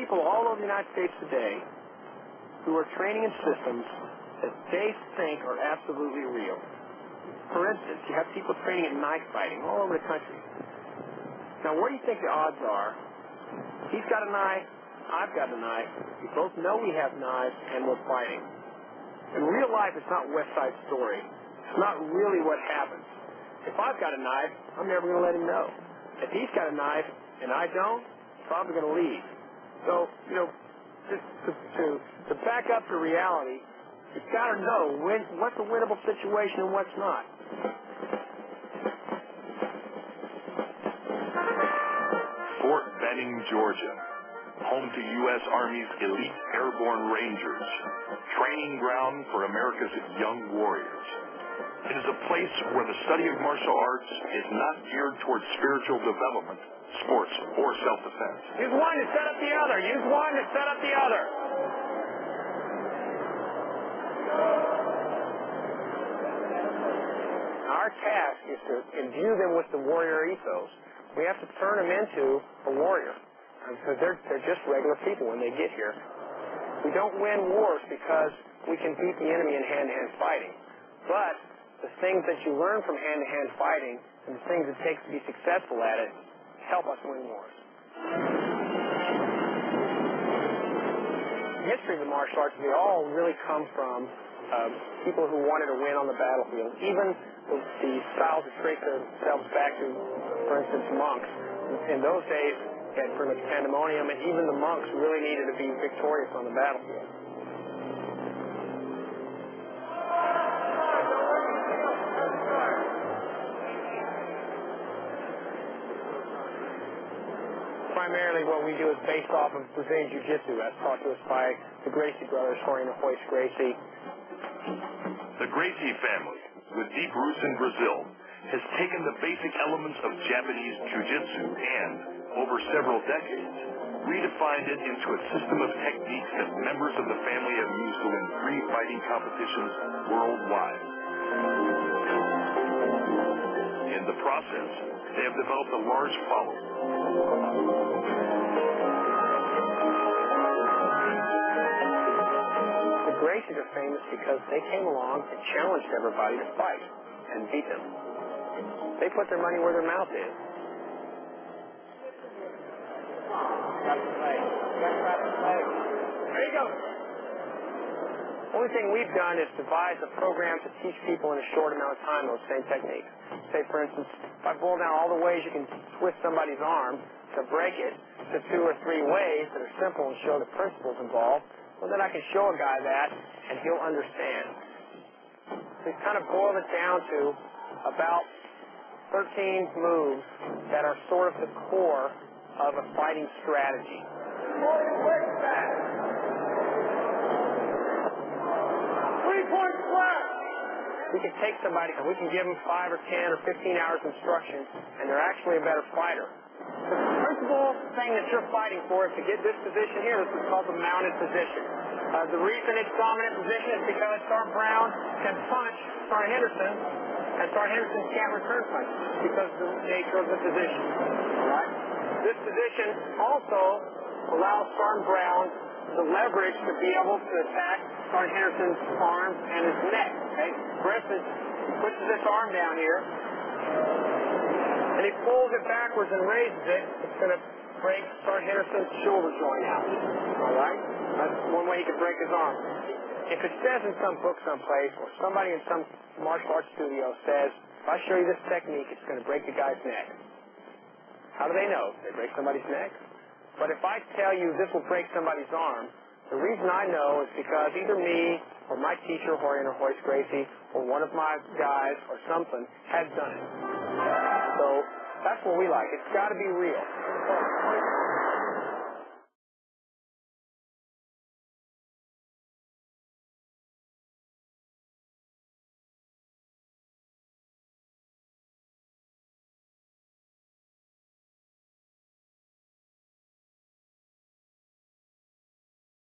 people all over the United States today who are training in systems that they think are absolutely real. For instance, you have people training in knife fighting all over the country. Now, what do you think the odds are? He's got a knife, I've got a knife, we both know we have knives, and we're fighting. In real life, it's not West Side Story. It's not really what happens. If I've got a knife, I'm never going to let him know. If he's got a knife and I don't, I'm probably going to leave. So, just to back up to reality, you've got to know what's a winnable situation and what's not. Fort Benning, Georgia, home to U.S. Army's elite airborne Rangers, training ground for America's young warriors. It is a place where the study of martial arts is not geared towards spiritual development, sports, or self-defense. Use one to set up the other. Use one to set up the other. Our task is to imbue them with the warrior ethos. We have to turn them into a warrior. Because they're just regular people when they get here. We don't win wars because we can beat the enemy in hand-to-hand fighting. But the things that you learn from hand-to-hand fighting and the things it takes to be successful at it help us win wars. The history of the martial arts, they all really come from people who wanted to win on the battlefield. Even the styles that trace themselves back to, for instance, monks. In those days, you had pretty much pandemonium, and even the monks really needed to be victorious on the battlefield. Primarily what we do is based off of Brazilian Jiu-Jitsu, as taught to us by the Gracie brothers, Jorge and Hoist Gracie. The Gracie family, with deep roots in Brazil, has taken the basic elements of Japanese Jiu-Jitsu and, over several decades, redefined it into a system of techniques that members of the family have used to win free fighting competitions worldwide. In the process, they have developed a large following. The Gracies are famous because they came along and challenged everybody to fight and beat them. They put their money where their mouth is. There you go. The only thing we've done is devise a program to teach people in a short amount of time those same techniques. Say, for instance, if I boil down all the ways you can twist somebody's arm to break it to 2 or 3 ways that are simple and show the principles involved, well, then I can show a guy that, and he'll understand. We kind of boil it down to about 13 moves that are sort of the core of a fighting strategy. Three-point flat. We can take somebody and we can give them 5 or 10 or 15 hours instruction, and they're actually a better fighter. The principal thing that you're fighting for is to get this position here. This is called the mounted position. The reason it's dominant position is because Sergeant Brown can punch Sergeant Henderson, and Sergeant Henderson can't return punches because of the nature of the position. All right? This position also allows Sergeant Brown the leverage to be able to attack Sergeant Henderson's arms and his neck. Okay? For instance, he pushes this arm down here, and he pulls it backwards and raises it. It's going to break Sergeant Henderson's shoulder joint out. All right? That's one way he can break his arm. If it says in some book someplace, or somebody in some martial arts studio says, if I show you this technique, it's going to break the guy's neck. How do they know? They break somebody's neck? But if I tell you this will break somebody's arm, the reason I know is because either me or my teacher, Jorge or Hoist Gracie, or one of my guys or something has done it. So that's what we like. It's got to be real.